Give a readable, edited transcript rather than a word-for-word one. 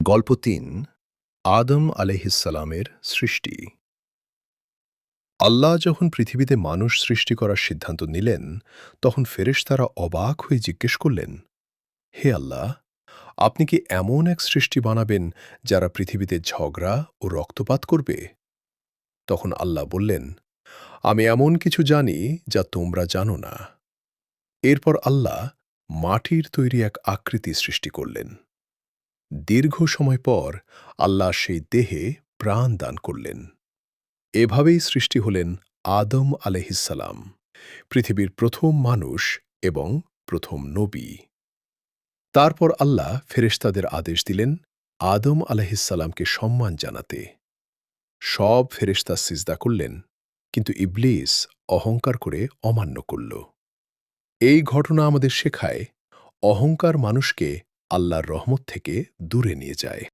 গল্প ৩ আদম আলাইহিসসালামের সৃষ্টি। আল্লাহ যখন পৃথিবীতে মানুষ সৃষ্টি করার সিদ্ধান্ত নিলেন, তখন ফেরেশতারা অবাক হয়ে জিজ্ঞেস করলেন, হে আল্লাহ, আপনি কি এমন এক সৃষ্টি বানাবেন যারা পৃথিবীতে ঝগড়া ও রক্তপাত করবে? তখন আল্লাহ বললেন, আমি এমন কিছু জানি যা তোমরা জানো না। এরপর আল্লাহ মাটির তৈরি এক আকৃতি সৃষ্টি করলেন। দীর্ঘ সময় পর আল্লাহ সেই দেহে প্রাণ দান করলেন। এভাবেই সৃষ্টি হলেন আদম আলাইহিসসালাম, পৃথিবীর প্রথম মানুষ এবং প্রথম নবী। তারপর আল্লাহ ফেরেশতাদের আদেশ দিলেন আদম আলাইহিসসালামকে সম্মান জানাতে। সব ফেরেশতা সিজদা করলেন, কিন্তু ইবলিস অহংকার করে অমান্য করল। এই ঘটনা আমাদের শেখায়, অহংকার মানুষকে আল্লাহর রহমত থেকে দূরে নিয়ে যায়।